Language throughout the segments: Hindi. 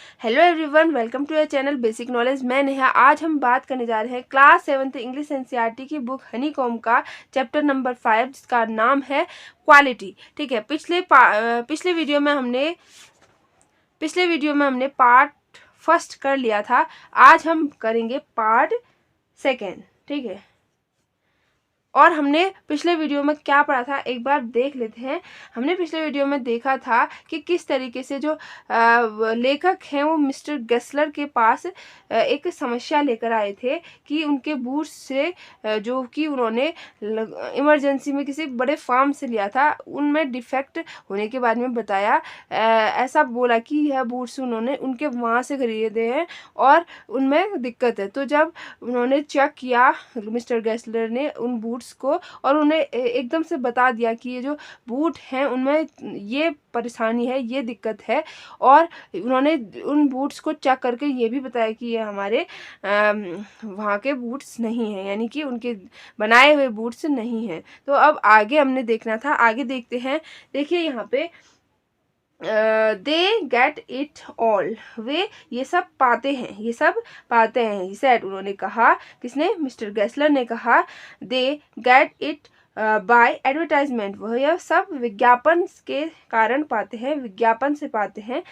Hello everyone, welcome to your channel basic knowledge. मैं नेहा। आज हम बात करने जा रहे हैं क्लास 7th इंग्लिश एनसीईआरटी की बुक हनीकॉम्ब का चैप्टर नंबर 5, जिसका नाम है क्वालिटी। ठीक है, पिछले वीडियो में हमने पार्ट फर्स्ट कर लिया था। आज हम करेंगे पार्ट सेकेंड। ठीक है, और हमने पिछले वीडियो में क्या पढ़ा था एक बार देख लेते हैं। हमने पिछले वीडियो में देखा था कि किस तरीके से जो लेखक हैं वो मिस्टर गेस्लर के पास एक समस्या लेकर आए थे कि उनके बूट्स से जो कि उन्होंने इमरजेंसी में किसी बड़े फार्म से लिया था, उनमें डिफेक्ट होने के बारे में बताया। ऐसा बोला कि यह बूट्स उन्होंने उनके वहाँ से खरीदे हैं और उनमें दिक्कत है। तो जब उन्होंने चेक किया मिस्टर गेस्लर ने उन बूट्स को, और उन्हें एकदम से बता दिया कि ये जो बूट हैं उनमें ये परेशानी है, ये दिक्कत है। और उन्होंने उन बूट्स को चेक करके ये भी बताया कि ये हमारे वहाँ के बूट्स नहीं हैं, यानी कि उनके बनाए हुए बूट्स नहीं हैं। तो अब आगे हमने देखना था, आगे देखते हैं। देखिए यहाँ पे दे गेट इट ऑल, वे ये सब पाते हैं, सेट उन्होंने कहा। किसने? मिस्टर गेस्लर ने कहा। They get it by advertisement, वह यह सब विज्ञापन के कारण पाते हैं, विज्ञापन से पाते हैं।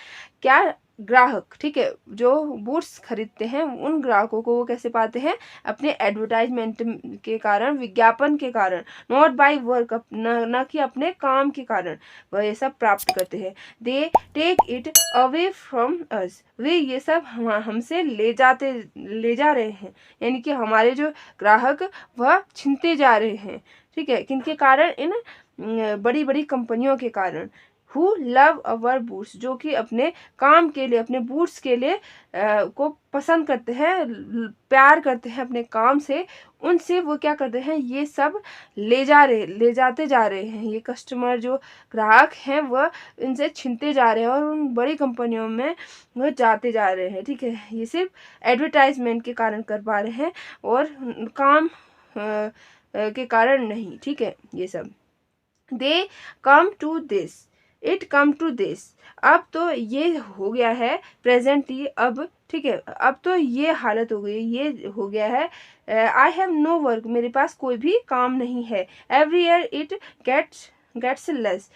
क्या? ग्राहक। ठीक है, जो बूट्स खरीदते हैं उन ग्राहकों को वो कैसे पाते हैं? अपने एडवर्टाइजमेंट के कारण, विज्ञापन के कारण। नॉट बाय वर्क, न कि अपने काम के कारण वह ये सब प्राप्त करते हैं। They take it away from us, वे ये सब हमसे ले जा रहे हैं, यानी कि हमारे जो ग्राहक वह छीनते जा रहे हैं। ठीक है, किनके कारण? इन बड़ी बड़ी कंपनियों के कारण। हु लव अवर बूट्स, जो कि अपने काम के लिए, अपने बूट्स के लिए को पसंद करते हैं, प्यार करते हैं अपने काम से, उनसे वो क्या करते हैं? ये सब ले जाते जा रहे हैं। ये कस्टमर जो ग्राहक हैं वह इनसे छीनते जा रहे हैं और उन बड़ी कंपनियों में वह जाते जा रहे हैं। ठीक है, ये सिर्फ एडवर्टाइजमेंट के कारण कर पा रहे हैं और काम के कारण नहीं। ठीक है, ये सब they come to this, it come to this, अब तो ये हो गया है प्रेजेंट ही अब। ठीक है, अब तो ये हालत हो गई, ये हो गया है। आई हैव नो वर्क, मेरे पास कोई भी काम नहीं है। Every year it gets less,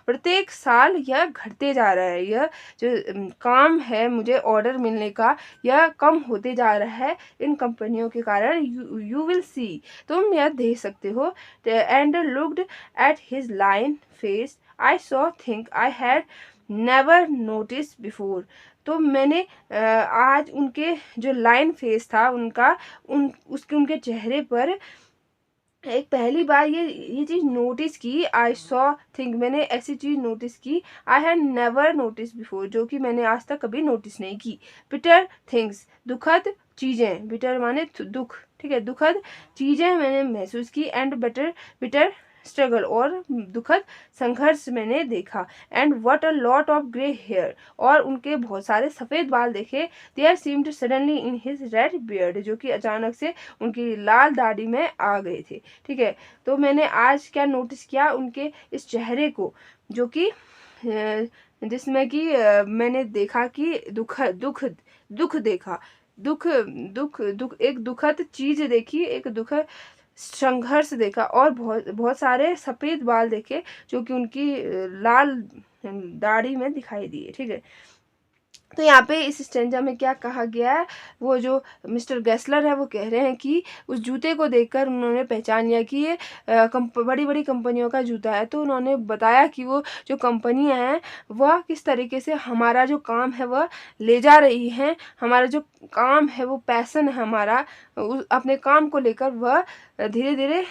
प्रत्येक साल यह घटते जा रहा है। यह जो काम है मुझे ऑर्डर मिलने का, यह कम होते जा रहा है इन कंपनियों के कारण। यू विल सी, तुम यह देख सकते हो। And looked at his line face, I saw think I had never notice before. तो मैंने आज उनके जो लाइन फेस था उनका, उनके चेहरे पर एक पहली बार ये चीज़ नोटिस की। आई सॉ थिंक, मैंने ऐसी चीज़ नोटिस की। I had never notice before, जो कि मैंने आज तक कभी नोटिस नहीं की। बिटर थिंग्स, दुखद चीज़ें, बिटर माने दुख। ठीक है, दुखद चीज़ें मैंने महसूस की। एंड बिटर स्ट्रगल, और दुखद संघर्ष मैंने देखा। And what a lot of grey hair, और उनके बहुत सारे सफ़ेद बाल देखे। There seemed suddenly in his red beard, जो कि अचानक से उनकी लाल दाढ़ी में आ गए थे। ठीक है, तो मैंने आज क्या नोटिस किया? उनके इस चेहरे को, जो कि जिसमें कि मैंने देखा कि दुख देखा, दुख एक दुखद चीज देखी, एक दुखद संघर्ष देखा, और बहुत बहुत सारे सफेद बाल देखे जो कि उनकी लाल दाढ़ी में दिखाई दिए। ठीक है, तो यहाँ पे इस स्टेंजा में क्या कहा गया है? वो जो मिस्टर गेस्लर है वो कह रहे हैं कि उस जूते को देखकर उन्होंने पहचान लिया कि ये बड़ी बड़ी कंपनियों का जूता है। तो उन्होंने बताया कि वो जो कंपनियां हैं वह किस तरीके से हमारा जो काम है वह ले जा रही हैं। हमारा जो काम है वो पैसन है हमारा, अपने काम को लेकर वह धीरे धीरे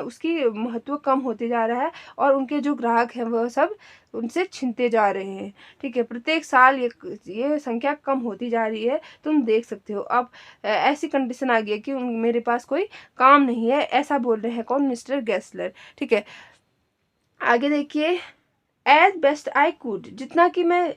उसकी महत्व कम होते जा रहा है, और उनके जो ग्राहक हैं वह सब उनसे छीनते जा रहे हैं। ठीक है, प्रत्येक साल ये संख्या कम होती जा रही है, तुम देख सकते हो। अब ऐसी कंडीशन आ गई है कि मेरे पास कोई काम नहीं है, ऐसा बोल रहे हैं कौन? Mister Gessler. ठीक है, आगे देखिए। एज बेस्ट आई कुड, जितना कि मैं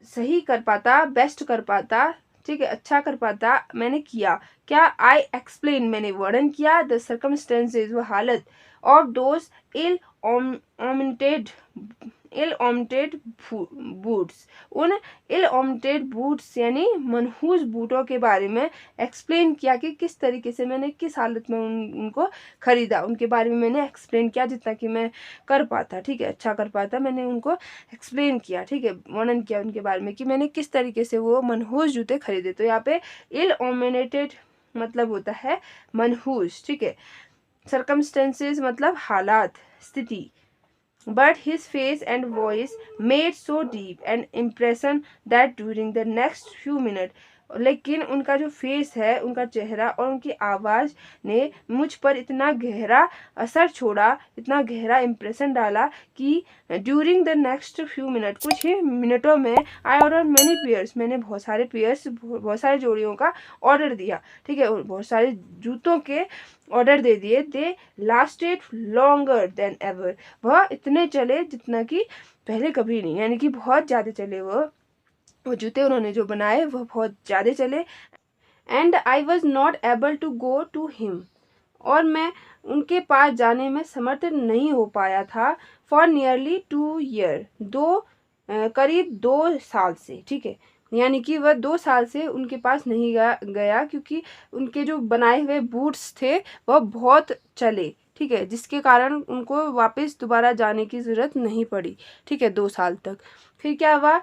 सही कर पाता, बेस्ट कर पाता, ठीक है, अच्छा कर पाता, मैंने किया। क्या? आई एक्सप्लेन, मैंने वर्णन किया। द सर्कमस्टेंसेज, वो हालत। Of those ill omitted ill ornated boots, उन इल ऑर्नेटेड बूट्स यानी मनहूस बूटों के बारे में एक्सप्लेन किया कि किस तरीके से मैंने किस हालत में उनको खरीदा, उनके बारे में मैंने एक्सप्लेन किया जितना कि मैं कर पाता, ठीक है, अच्छा कर पाता, मैंने उनको एक्सप्लेन किया, ठीक है, वर्णन किया उनके बारे में कि मैंने किस तरीके से वो मनहूस जूते खरीदे। तो यहाँ पे इल ऑर्नेटेड मतलब होता है मनहूस, ठीक है, सर्कमस्टेंसेस मतलब हालात, स्थिति। But his face and voice made so deep an impression that during the next few minutes, लेकिन उनका जो फेस है, उनका चेहरा और उनकी आवाज़ ने मुझ पर इतना गहरा असर छोड़ा, इतना गहरा इम्प्रेशन डाला कि during the next few minute, कुछ ही मिनटों में, आई ऑर्डर मैनी पेयर्स, मैंने बहुत सारे पेयर्स, बहुत सारे जोड़ियों का ऑर्डर दिया, ठीक है, बहुत सारे जूतों के ऑर्डर दे दिए। दे लास्टेड लॉन्गर देन एवर, वह इतने चले जितना कि पहले कभी नहीं, यानी कि बहुत ज़्यादा चले वो जूते उन्होंने जो बनाए वह बहुत ज़्यादा चले। And I was not able to go to him, और मैं उनके पास जाने में समर्थ नहीं हो पाया था। फॉर नियरली 2 ईयर, करीब 2 साल से, ठीक है, यानी कि वह 2 साल से उनके पास नहीं गया क्योंकि उनके जो बनाए हुए बूट्स थे वह बहुत चले, ठीक है, जिसके कारण उनको वापस दोबारा जाने की ज़रूरत नहीं पड़ी, ठीक है, 2 साल तक। फिर क्या हुआ?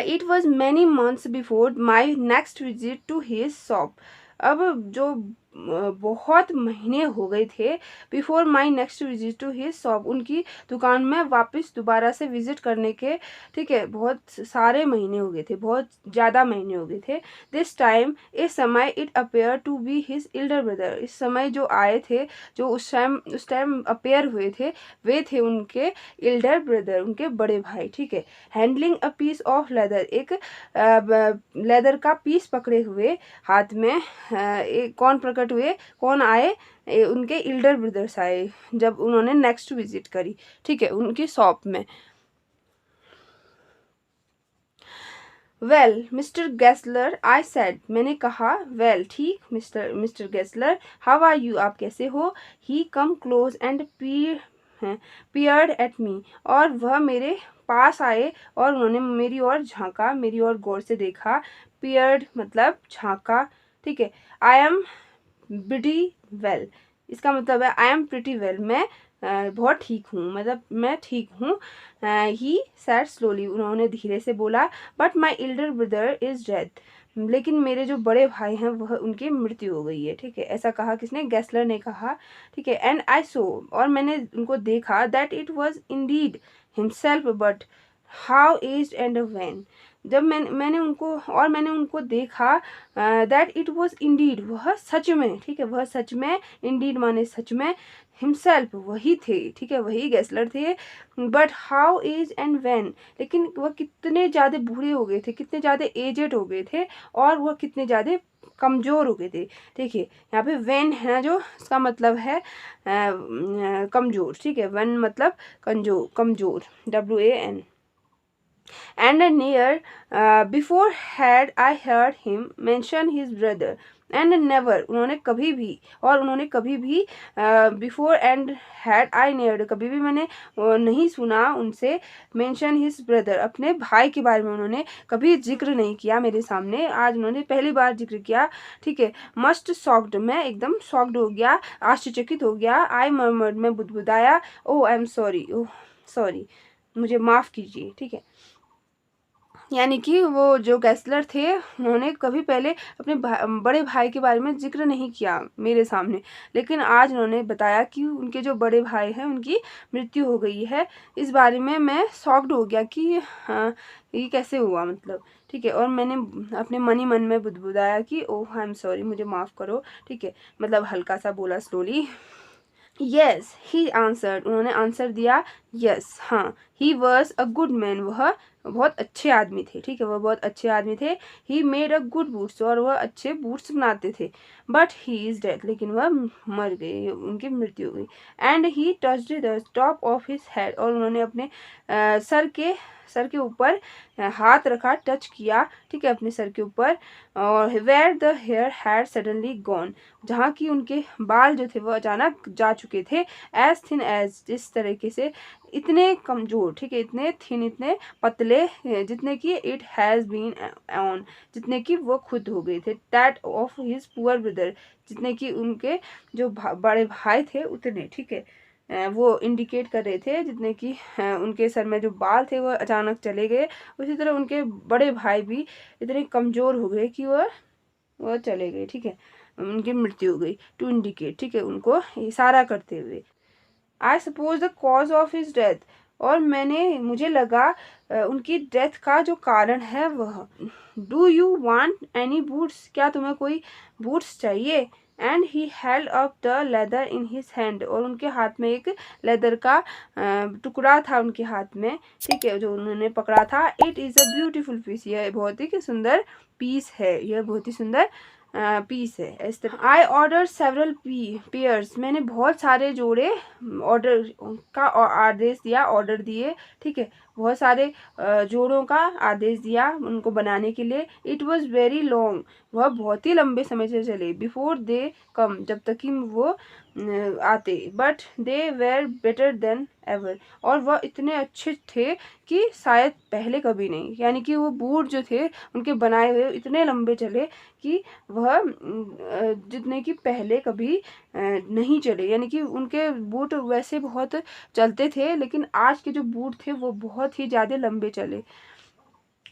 It was many months before my next visit to his shop. अब जो बहुत महीने हो गए थे, before my next visit to his shop, उनकी दुकान में वापस दोबारा से विजिट करने के, ठीक है, बहुत सारे महीने हो गए थे, बहुत ज़्यादा महीने हो गए थे। दिस टाइम, इस समय, it appear to be his elder brother, इस समय जो आए थे, जो उस टाइम अपेयर हुए थे, वे थे उनके एल्डर ब्रदर, उनके बड़े भाई, ठीक है। Handling a piece of leather, एक लेदर का पीस पकड़े हुए हाथ में, कौन प्रकट हुए, कौन आए? उनके एल्डर ब्रदर्स आए जब उन्होंने नेक्स्ट विजिट करी, ठीक है, उनकी शॉप में। Well mister Gessler, I said, मैंने कहा, वेल ठीक, mister Gessler, how are you, आप कैसे हो? He came close and peered at me, और वह मेरे पास आए और उन्होंने मेरी ओर झांका, मेरी ओर गौर से देखा। peered मतलब झांका, ठीक है। आई एम प्रिटी वेल, इसका मतलब है आई एम प्रिटी वेल, मैं बहुत ठीक हूँ, मतलब मैं ठीक हूँ। ही सैड स्लोली, उन्होंने धीरे से बोला, but my elder brother is dead, लेकिन मेरे जो बड़े भाई हैं वह, उनकी मृत्यु हो गई है, ठीक है, ऐसा कहा, किसने? गेस्लर ने कहा, ठीक है। एंड आई सो, और मैंने उनको देखा, that it was Indeed himself, but how aged and when, जब मैंने उनको देखा, दैट इट वॉज इंडीड, वह सच में, ठीक है, वह सच में, इंडीड माने सच में, हिमसेल्फ वही थे, ठीक है, वही गेस्लर थे। But how age and when, लेकिन वह कितने ज़्यादा बूढ़े हो गए थे, कितने ज़्यादा एजेड हो गए थे, और वह कितने ज़्यादा कमज़ोर हो गए थे। देखिए यहाँ पे व्हेन है ना, जो इसका मतलब है कमज़ोर, ठीक है, व्हेन मतलब कमज़ोर, WAN। And near before had I heard him mention his brother, and never, उन्होंने कभी भी, और उन्होंने कभी भी before and had I near, कभी भी मैंने नहीं सुना उनसे मेंशन हिज ब्रदर, अपने भाई के बारे में उन्होंने कभी जिक्र नहीं किया मेरे सामने, आज उन्होंने पहली बार जिक्र किया, ठीक है। मस्ट शॉक्ड, मैं एकदम शॉक्ड हो गया, आश्चर्यचकित हो गया। आई मर्मर्ड, मैं बुदबुदाया। Oh I am sorry, oh sorry, मुझे माफ़ कीजिए, ठीक है। यानी कि वो जो गेस्लर थे, उन्होंने कभी पहले अपने बड़े भाई के बारे में जिक्र नहीं किया मेरे सामने, लेकिन आज उन्होंने बताया कि उनके जो बड़े भाई हैं उनकी मृत्यु हो गई है। इस बारे में मैं शॉक्ड हो गया कि हाँ, ये कैसे हुआ, मतलब, ठीक है। और मैंने अपने मन ही मन में बुदबुदाया कि ओह आई एम सॉरी, मुझे माफ़ करो, ठीक है, मतलब हल्का सा बोला, स्लोली। यस ही आंसर्ड, उन्होंने आंसर दिया, यस हाँ। He was a good man, वह बहुत अच्छे आदमी थे, ठीक है, वह बहुत अच्छे आदमी थे। He made a good boots, और वह अच्छे बूट्स बनाते थे। बट ही इज़ डेड, लेकिन वह मर गए, उनकी मृत्यु हो गई। And he touched the top of his head, और उन्होंने अपने सर के सर के ऊपर हाथ रखा, टच किया, ठीक है, अपने सर के ऊपर, और where the hair had suddenly gone, जहाँ की उनके बाल जो थे वो अचानक जा चुके थे, एज थिन एज, इस तरीके से, इतने कमजोर, ठीक है, इतने थिन, इतने पतले, जितने कि इट हैज़ बीन ऑन, जितने कि वो खुद हो गए थे, that of his poor brother, जितने कि उनके जो बड़े भाई थे उतने, ठीक है, वो इंडिकेट कर रहे थे जितने कि उनके सर में जो बाल थे वो अचानक चले गए, उसी तरह उनके बड़े भाई भी इतने कमज़ोर हो गए कि वो चले गए, ठीक है, उनकी मृत्यु हो गई, टू इंडिकेट, ठीक है, उनको इशारा करते हुए। I suppose the cause of his death, और मुझे लगा उनकी डेथ का जो कारण है वह, do you want any boots, क्या तुम्हें कोई बूट्स चाहिए, and he held up the leather in his hand, और उनके हाथ में एक लेदर का टुकड़ा था उनके हाथ में, ठीक है, जो उन्होंने पकड़ा था। It is a beautiful piece, यह बहुत ही सुंदर पीस है, यह बहुत ही सुंदर पीस है। इस तरह आई ऑर्डर सेवरल पेयर्स, मैंने बहुत सारे जोड़े ऑर्डर का आदेश दिया, ऑर्डर दिए, ठीक है, बहुत सारे जोड़ों का आदेश दिया उनको बनाने के लिए। इट वॉज वेरी लॉन्ग, वह बहुत ही लंबे समय से चले, बिफोर दे कम, जब तक कि वो आते, but they were better than ever, और वह इतने अच्छे थे कि शायद पहले कभी नहीं, यानी कि वो बूट जो थे उनके बनाए हुए इतने लंबे चले कि वह जितने कि पहले कभी नहीं चले, यानी कि उनके बूट वैसे बहुत चलते थे, लेकिन आज के जो बूट थे वो बहुत ही ज़्यादा लंबे चले।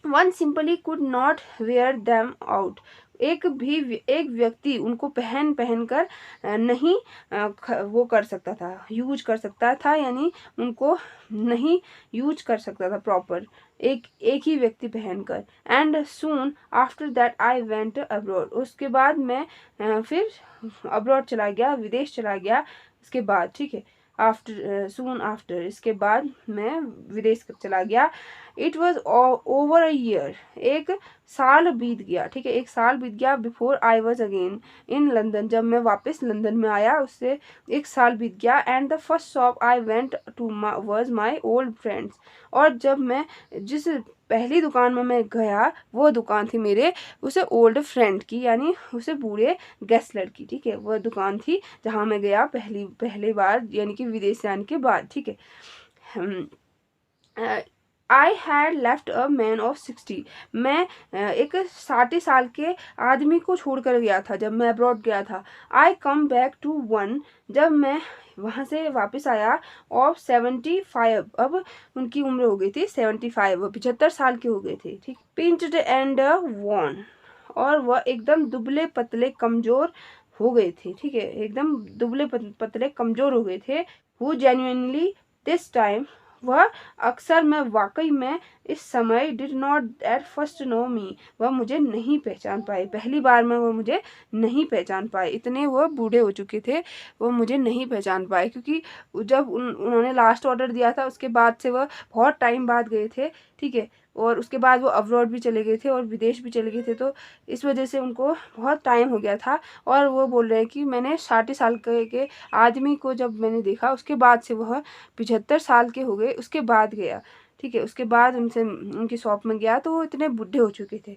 One simply could not where them out, एक व्यक्ति उनको पहन कर नहीं वो कर सकता था, यूज कर सकता था, यानी उनको नहीं यूज कर सकता था प्रॉपर, एक ही व्यक्ति पहनकर। And soon after that I went abroad, उसके बाद मैं फिर अब्रॉड चला गया, विदेश चला गया, इसके बाद, ठीक है, आफ्टर सून आफ्टर, इसके बाद मैं विदेश चला गया। It was over a year, एक साल बीत गया, ठीक है, एक साल बीत गया, before I was again in London, जब मैं वापस लंदन में आया उससे एक साल बीत गया। And the first shop I went to was my old friends, और जब मैं जिस पहली दुकान में मैं गया वो दुकान थी मेरे उसे ओल्ड फ्रेंड की, यानी उसे बूढ़े गेस्लर की, ठीक है, वह दुकान थी जहाँ मैं गया पहली बार, यानी कि विदेश से आने के बाद, ठीक है। I had left a man of 60, मैं एक 60 साल के आदमी को छोड़कर गया था जब मैं अब्रॉड गया था। आई कम बैक टू वन, जब मैं वहाँ से वापस आया, ऑफ 75, अब उनकी उम्र हो गई थी 75, वो 75 साल के हो गए थे, ठीक, पिंच्ड एंड वॉन, और वह एकदम दुबले पतले कमजोर हो गए थे, ठीक है, एकदम दुबले पतले कमजोर हो गए थे। हु जेन्युइनली दिस टाइम, वह अक्सर, मैं वाकई में इस समय, did not at first know me, वह मुझे नहीं पहचान पाए, पहली बार में वो मुझे नहीं पहचान पाए, इतने वो बूढ़े हो चुके थे, वो मुझे नहीं पहचान पाए, क्योंकि जब उन्होंने लास्ट ऑर्डर दिया था उसके बाद से वह बहुत टाइम बाद गए थे, ठीक है, और उसके बाद वो अब्रॉड भी चले गए थे और विदेश भी चले गए थे, तो इस वजह से उनको बहुत टाइम हो गया था। और वो बोल रहे हैं कि मैंने 60 साल के आदमी को जब मैंने देखा उसके बाद से वह 75 साल के हो गए, उसके बाद गया, ठीक है, उसके बाद उनसे उनकी शॉप में गया तो वो इतने बूढ़े हो चुके थे।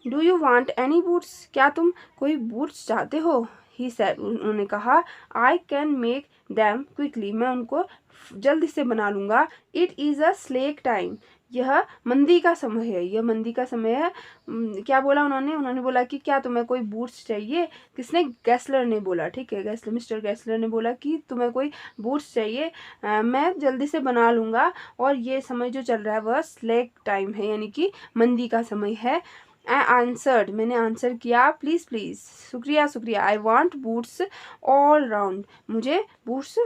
Do you want any boots, क्या तुम कोई बूट्स चाहते हो, ही सैड, उन्होंने कहा। I can make them quickly, मैं उनको जल्दी से बना लूँगा। It is a slack time, यह मंदी का समय है, यह मंदी का समय है। क्या बोला उन्होंने बोला कि क्या तुम्हें कोई बूट्स चाहिए, किसने, गैस्लर ने बोला, ठीक है, मिस्टर गैस्लर ने बोला कि तुम्हें कोई बूट्स चाहिए, मैं जल्दी से बना लूँगा, और ये समय जो चल रहा है वह स्लेक टाइम है, यानी कि मंदी का समय है। आई आंसर्ड, मैंने आंसर किया, प्लीज़ प्लीज़, शुक्रिया शुक्रिया, I want boots all round, मुझे बूट्स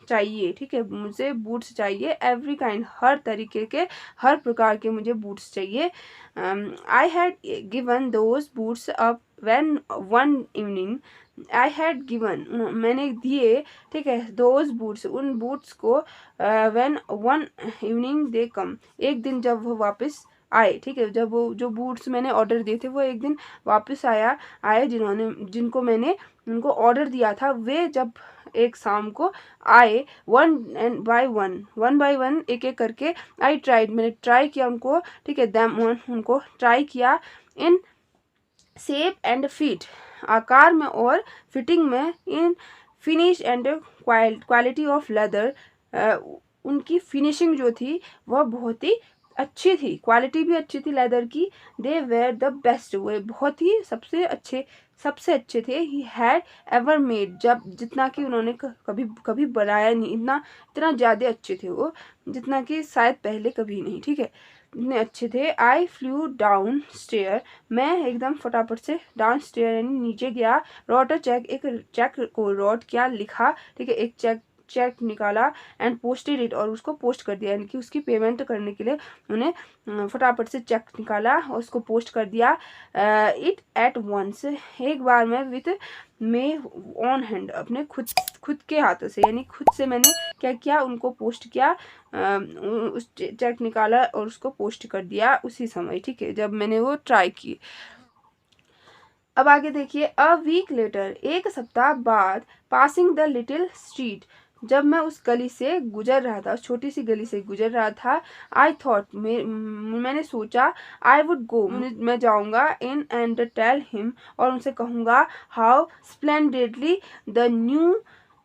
चाहिए, ठीक है, मुझे बूट्स चाहिए, एवरी काइंड, हर तरीके के, हर प्रकार के मुझे बूट्स चाहिए। I had given those boots up when one evening, I had given, मैंने दिए, ठीक है, दोज बूट्स, उन बूट्स को, व्हेन वन इवनिंग दे कम, एक दिन जब वो वापस आए, ठीक है, जब वो जो बूट्स मैंने ऑर्डर दिए थे वो एक दिन वापस आए, जिनको मैंने उनको ऑर्डर दिया था, वे जब एक शाम को आए, वन बाय वन एक एक करके, आई ट्राइड मैंने ट्राई किया उनको, ठीक है, दैम उनको ट्राई किया, इन शेप एंड फिट आकार में और फिटिंग में, इन finish and quality of leather उनकी फिनिशिंग जो थी वह बहुत ही अच्छी थी, क्वालिटी भी अच्छी थी लेदर की। दे वेर द बेस्ट, वे बहुत ही सबसे अच्छे थे। ही हैड एवर मेड, जब जितना कि उन्होंने कभी कभी बनाया नहीं, इतना ज़्यादा अच्छे थे वो, जितना कि शायद पहले कभी नहीं, ठीक है, इतने अच्छे थे। आई फ्लू डाउन स्टेयर, मैं एकदम फटाफट से डाउन स्टेयर यानी नीचे गया। रॉट चेक, एक चेक को रॉट किया, लिखा, ठीक है, एक चेक निकाला, एंड पोस्टेड इट, और उसको पोस्ट कर दिया, यानी कि उसकी पेमेंट करने के लिए उन्हें फटाफट से चेक निकाला और उसको पोस्ट कर दिया। इट एट वंस, एक बार में, विथ मे ऑन हैंड, अपने खुद के हाथों से, यानी खुद से मैंने क्या किया, उनको पोस्ट किया, उस चेक निकाला और उसको पोस्ट कर दिया उसी समय, ठीक है, जब मैंने वो ट्राई की। अब आगे देखिए, अ वीक लेटर, एक सप्ताह बाद, पासिंग द लिटिल स्ट्रीट, जब मैं उस गली से गुजर रहा था, छोटी सी गली से गुजर रहा था, आई थॉट, मैंने सोचा, आई वुड गो, मैं जाऊंगा, इन एंड टेल हिम, और उनसे कहूँगा, how splendidly the new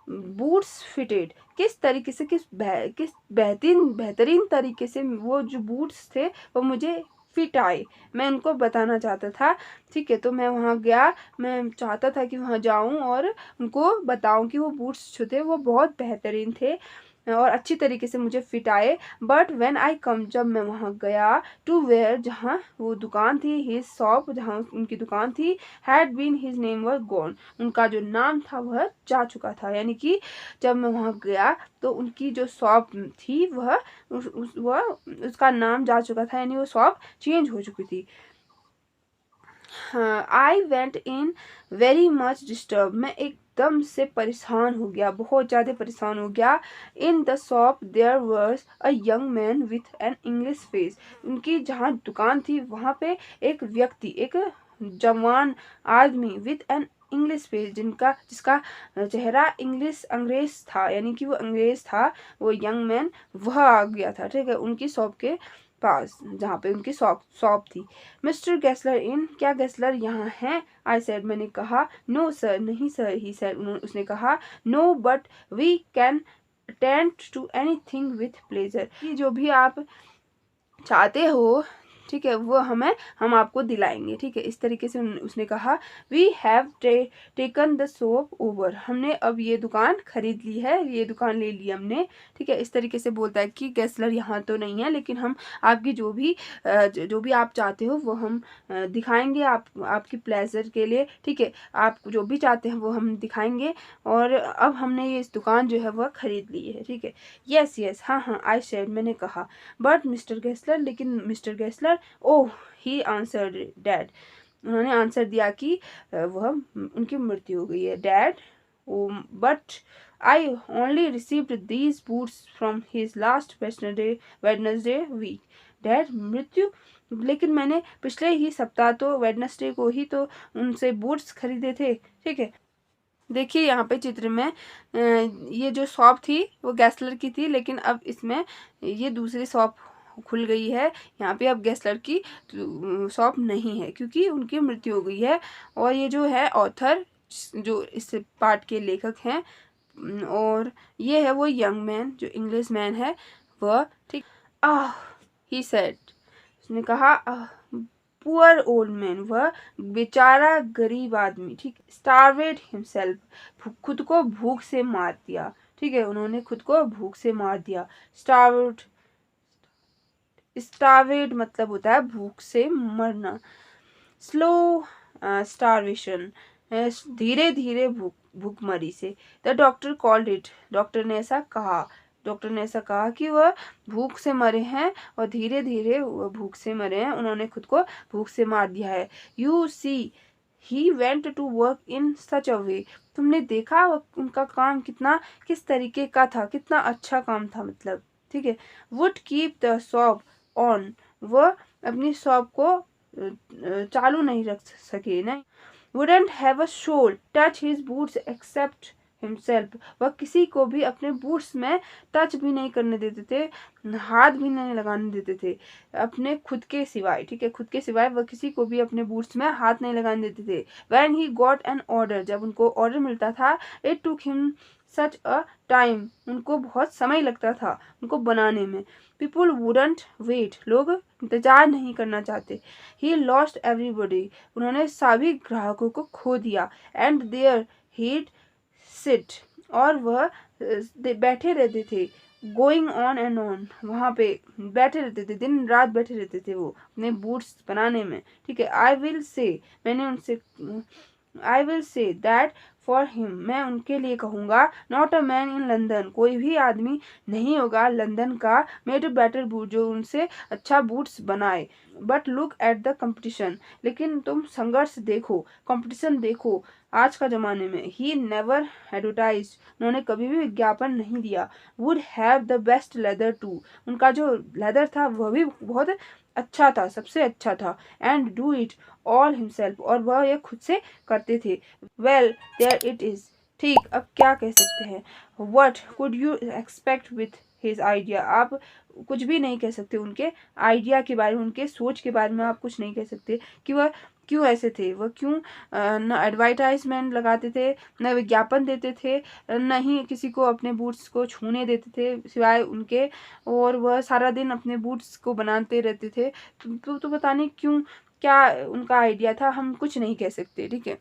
boots fitted, किस तरीके से किस बेहतरीन तरीके से वो जो बूट्स थे वो मुझे फिट आए, मैं उनको बताना चाहता था, ठीक है। तो मैं वहाँ गया, मैं चाहता था कि वहाँ जाऊँ और उनको बताऊँ कि वो बूट्स जो थे वो बहुत बेहतरीन थे और अच्छी तरीके से मुझे फिट आए। बट व्हेन आई कम, जब मैं वहाँ गया, टू वेयर, जहाँ वो दुकान थी, हिज शॉप, जहाँ उनकी दुकान थी, had been, his name was gone, उनका जो नाम था वह जा चुका था, यानी कि जब मैं वहाँ गया तो उनकी जो शॉप थी वह उसका नाम जा चुका था, यानी वो शॉप चेंज हो चुकी थी। I went in very much disturb, मैं एकदम से परेशान हो गया, बहुत ज़्यादा परेशान हो गया। In the shop there was a young man with an English face, उनकी जहाँ दुकान थी वहाँ पे एक व्यक्ति, एक जवान आदमी, विथ एन इंग्लिश फेस, जिसका चेहरा अंग्रेज था, यानी कि वो अंग्रेज था, वो यंग मैन वह आ गया था, ठीक है, उनकी शॉप के पास, जहाँ पे उनकी शॉप थी। मिस्टर गेस्लर इन, क्या गेस्लर यहाँ हैं? आई सेड, मैंने कहा। नो सर, नहीं सर, ही सेड, उसने कहा। No but we can attend to anything with pleasure, कि जो भी आप चाहते हो, ठीक है, वो हम आपको दिलाएंगे, ठीक है, इस तरीके से उसने कहा। We have taken the shop over, हमने अब ये दुकान खरीद ली है, ये दुकान ले ली हमने, ठीक है, इस तरीके से बोलता है कि गेस्लर यहाँ तो नहीं है, लेकिन हम आपकी जो भी आप चाहते हो वो हम दिखाएंगे आपकी प्लेजर के लिए, ठीक है, आप जो भी चाहते हैं वो हम दिखाएंगे, और अब हमने ये इस दुकान जो है वह खरीद ली है, ठीक है। यस यस, हाँ हाँ, आई सेड, मैंने कहा। बट मिस्टर गेस्लर, लेकिन Mister Gessler, oh, he answered dead, उन्होंने आंसर दिया कि वह उनकी मृत्यु हो गई है। Dead, but I only received these boots from his last Wednesday week, dead, मृत्यु, लेकिन मैंने पिछले ही सप्ताह तो वेडनेसडे को ही तो उनसे बूट्स खरीदे थे, ठीक है। देखिए यहाँ पे चित्र में ये जो शॉप थी वो गेस्लर की थी, लेकिन अब इसमें ये दूसरी शॉप खुल गई है, यहाँ पे अब गेस्लर की शॉप नहीं है क्योंकि उनकी मृत्यु हो गई है। और ये जो है ऑथर, जो इस पार्ट के लेखक हैं, और ये है वो यंग मैन जो इंग्लिश मैन है वह, ठीक। आह, ही सेड, उसने कहा, पुअर ओल्ड मैन, वह बेचारा गरीब आदमी, ठीक, स्टारवेड हिमसेल्फ, खुद को भूख से मार दिया, ठीक है, उन्होंने खुद को भूख से मार दिया। स्टारवेड मतलब होता है भूख से मरना। स्लो स्टारवेशन, धीरे धीरे भूखमरी से। The doctor called it, doctor ने ऐसा कहा कि वह भूख से मरे हैं और धीरे धीरे वह भूख से मरे हैं, उन्होंने खुद को भूख से मार दिया है। You see he went to work in such a way, तुमने देखा उनका काम किस तरीके का था, कितना अच्छा काम था, मतलब, ठीक है। Would keep the shop on, वह अपनी शॉप को चालू नहीं रख सके, नहीं। Wouldn't have a soul touch his boots except himself, वह किसी को भी अपने बूट्स में टच भी नहीं करने देते थे, हाथ भी नहीं लगाने देते थे अपने खुद के सिवाय, ठीक है, खुद के सिवाय वह किसी को भी अपने बूट्स में हाथ नहीं लगाने देते थे। When he got an order, जब उनको ऑर्डर मिलता था, it took him such a time, उनको बहुत समय लगता था उनको बनाने में। पीपुल वुडंट वेट, लोग इंतजार नहीं करना चाहते। ही लॉस्ट एवरीबडी, उन्होंने सभी ग्राहकों को खो दिया। एंड देयर हीड सिट, और वह बैठे रहते थे। गोइंग ऑन एंड ऑन, वहाँ पे बैठे रहते थे, दिन रात बैठे रहते थे वो अपने बूट्स बनाने में, ठीक है। आई विल से, मैंने उनसे, I will say that for him, मैं उनके लिए कहूँगा, not a man in London, कोई भी आदमी नहीं होगा लंदन का, मेड अ बेटर बूट, जो उनसे अच्छा बूट्स बनाए। But look at the competition, लेकिन तुम संघर्ष देखो, कंपटीशन देखो आज का ज़माने में। ही नेवर एडवर्टाइज, उन्होंने कभी भी विज्ञापन नहीं दिया। Would have the best leather too, उनका जो लेदर था वह भी बहुत अच्छा था, सबसे अच्छा था। And do it all himself, और वह ये खुद से करते थे। वेल देयर इट इज़, ठीक, अब क्या कह सकते हैं। What could you expect with his idea, आप कुछ भी नहीं कह सकते उनके आइडिया के बारे में, उनके सोच के बारे में आप कुछ नहीं कह सकते कि वह क्यों ऐसे थे, वह क्यों न एडवर्टाइजमेंट लगाते थे, न विज्ञापन देते थे, न ही किसी को अपने बूट्स को छूने देते थे सिवाय उनके, और वह सारा दिन अपने बूट्स को बनाते रहते थे। तो पता नहीं क्यों, क्या उनका आइडिया था, हम कुछ नहीं कह सकते, ठीक है।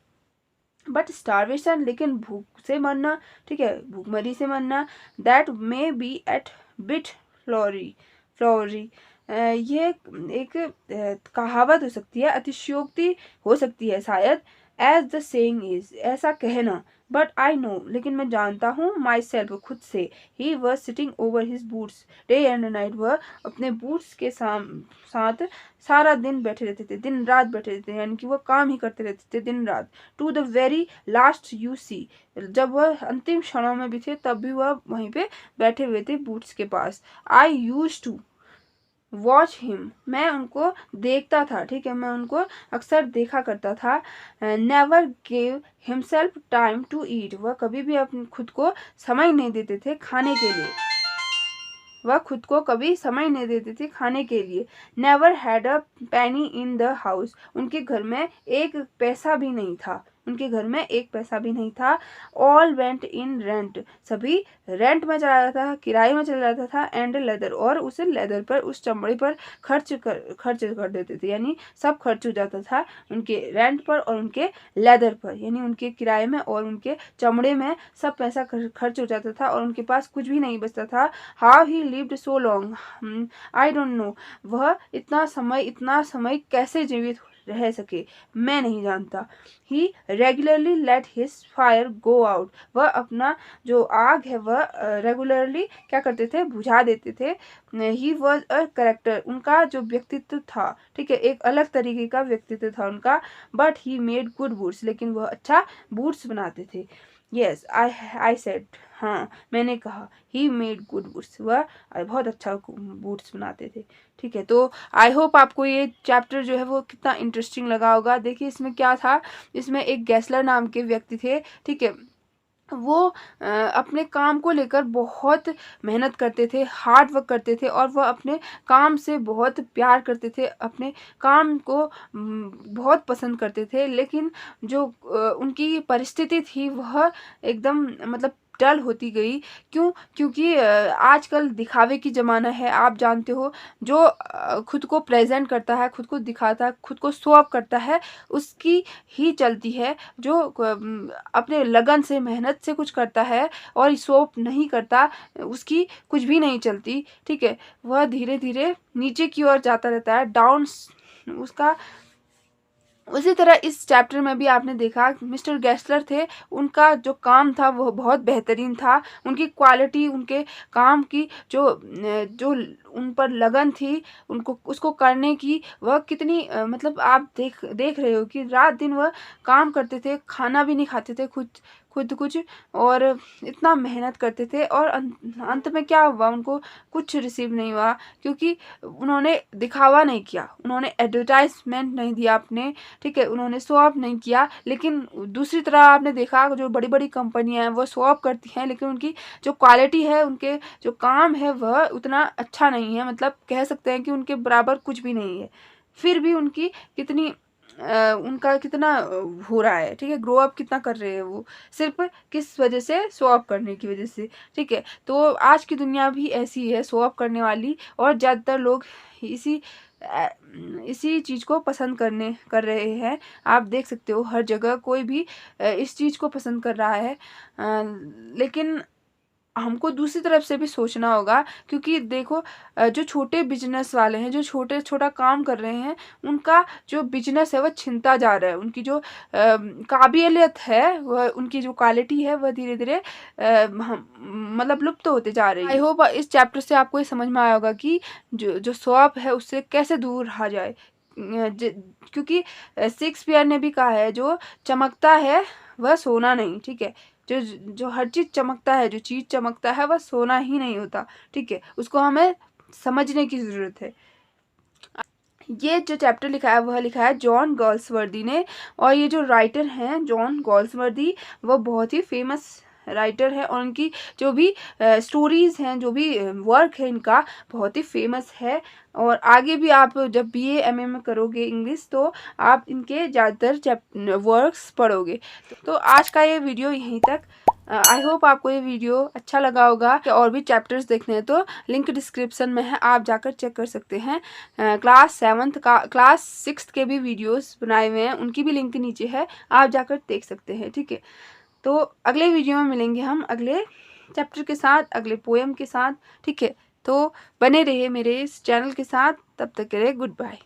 बट स्टारवेशन, लेकिन भूख से मरना, ठीक है, भूखमरी से मरना, that may be at bit flowery flowery, ये एक कहावत हो सकती है, अतिशयोक्ति हो सकती है शायद। एज द सेइंग इज, ऐसा कहना। बट आई नो, लेकिन मैं जानता हूँ, माई सेल्फ, खुद से। He was sitting over his boots day and night, वह अपने बूट्स के साथ सारा दिन बैठे रहते थे, दिन रात बैठे रहते थे, यानी कि वह काम ही करते रहते थे दिन रात। To the very last you see, जब वह अंतिम क्षणों में भी थे तब भी वह वहीं पे बैठे हुए थे बूट्स के पास। आई यूज टू वॉच हिम, मैं उनको देखता था, ठीक है, मैं उनको अक्सर देखा करता था। Never gave himself time to eat, वह कभी भी अपने खुद को समय नहीं देते थे खाने के लिए, वह खुद को कभी समय नहीं देते थे खाने के लिए। Never had a Penney in the house, उनके घर में एक पैसा भी नहीं था, उनके घर में एक पैसा भी नहीं था। ऑल वेंट इन रेंट, सभी रेंट में चला जाता था, किराए में चला जाता था। एंड लेदर, और उस लेदर पर, उस चमड़े पर खर्च कर देते थे, यानी सब खर्च हो जाता था उनके रेंट पर और उनके लेदर पर, यानी उनके किराए में और उनके चमड़े में सब पैसा खर्च हो जाता था और उनके पास कुछ भी नहीं बचता था। How he lived so long, I don't know, वह इतना समय कैसे जीवित रह सके, मैं नहीं जानता। He regularly let his fire go out, वह अपना जो आग है वह रेगुलरली क्या करते थे, बुझा देते थे। ही वॉज अ करेक्टर, उनका जो व्यक्तित्व था, ठीक है, एक अलग तरीके का व्यक्तित्व था उनका। But he made good boots, लेकिन वह अच्छा बूट्स बनाते थे। यस आई सेड, हाँ मैंने कहा, ही मेड गुड बूट्स, वह बहुत अच्छा बूट्स बनाते थे, ठीक है। तो आई होप आपको ये चैप्टर जो है वो कितना इंटरेस्टिंग लगा होगा। देखिए इसमें क्या था, इसमें एक गैसलर नाम के व्यक्ति थे, ठीक है, वो अपने काम को लेकर बहुत मेहनत करते थे, हार्ड वर्क करते थे, और वह अपने काम से बहुत प्यार करते थे, अपने काम को बहुत पसंद करते थे। लेकिन जो उनकी परिस्थिति थी वह एकदम मतलब डल होती गई। क्यों? क्योंकि आजकल दिखावे की ज़माना है, आप जानते हो, जो खुद को प्रेजेंट करता है, खुद को दिखाता है, खुद को शो ऑफ करता है, उसकी ही चलती है। जो अपने लगन से, मेहनत से कुछ करता है और शो ऑफ नहीं करता, उसकी कुछ भी नहीं चलती, ठीक है, वह धीरे धीरे नीचे की ओर जाता रहता है, डाउन उसका। उसी तरह इस चैप्टर में भी आपने देखा मिस्टर गैसलर थे, उनका जो काम था वह बहुत बेहतरीन था, उनकी क्वालिटी, उनके काम की जो उन पर लगन थी, उनको उसको करने की, वह कितनी मतलब आप देख रहे हो कि रात दिन वह काम करते थे, खाना भी नहीं खाते थे खुद खुद कुछ और इतना मेहनत करते थे, और अंत में क्या हुआ, उनको कुछ रिसीव नहीं हुआ, क्योंकि उन्होंने दिखावा नहीं किया, उन्होंने एडवर्टाइजमेंट नहीं दिया अपने, ठीक है, उन्होंने शो ऑफ नहीं किया। लेकिन दूसरी तरह आपने देखा जो बड़ी बड़ी कंपनियां हैं वो शो ऑफ करती हैं, लेकिन उनकी जो क्वालिटी है, उनके जो काम है वह उतना अच्छा नहीं है, मतलब कह सकते हैं कि उनके बराबर कुछ भी नहीं है। फिर भी उनकी कितनी उनका कितना हो रहा है, ठीक है, ग्रो अप कितना कर रहे हैं वो, सिर्फ किस वजह से, शो ऑफ करने की वजह से, ठीक है। तो आज की दुनिया भी ऐसी है, शो ऑफ करने वाली, और ज़्यादातर लोग इसी इसी चीज़ को पसंद कर रहे हैं। आप देख सकते हो हर जगह कोई भी इस चीज़ को पसंद कर रहा है, लेकिन हमको दूसरी तरफ से भी सोचना होगा, क्योंकि देखो जो छोटे बिजनेस वाले हैं, जो छोटा काम कर रहे हैं, उनका जो बिजनेस है वह छिनता जा रहा है, उनकी जो काबिलियत है, वह उनकी जो क्वालिटी है वह धीरे धीरे मतलब लुप्त होते जा रही है। आई होप इस चैप्टर से आपको ये समझ में आया होगा कि जो शौक है उससे कैसे दूर रहा जाए, क्योंकि शेक्सपियर ने भी कहा है, जो चमकता है वह सोना नहीं, ठीक है, जो जो हर चीज़ चमकता है, जो चीज़ चमकता है वह सोना ही नहीं होता, ठीक है, उसको हमें समझने की ज़रूरत है। ये जो चैप्टर लिखा है वह लिखा है जॉन गॉल्सवर्दी ने, और ये जो राइटर हैं जॉन गॉल्सवर्दी, वह बहुत ही फेमस राइटर है, और उनकी जो भी स्टोरीज़ हैं, जो भी वर्क है इनका बहुत ही फेमस है। और आगे भी आप जब BA MA में करोगे इंग्लिश, तो आप इनके ज़्यादातर वर्क्स पढ़ोगे। तो आज का ये वीडियो यहीं तक। आई होप आपको ये वीडियो अच्छा लगा होगा। और भी चैप्टर्स देखने हैं तो लिंक डिस्क्रिप्शन में है, आप जाकर चेक कर सकते हैं। क्लास 6 के भी वीडियोस बनाए हुए हैं, उनकी भी लिंक नीचे है, आप जाकर देख सकते हैं, ठीक है। तो अगले वीडियो में मिलेंगे हम अगले चैप्टर के साथ, अगले पोएम के साथ, ठीक है। तो बने रहिए मेरे इस चैनल के साथ, तब तक के लिए गुड बाय।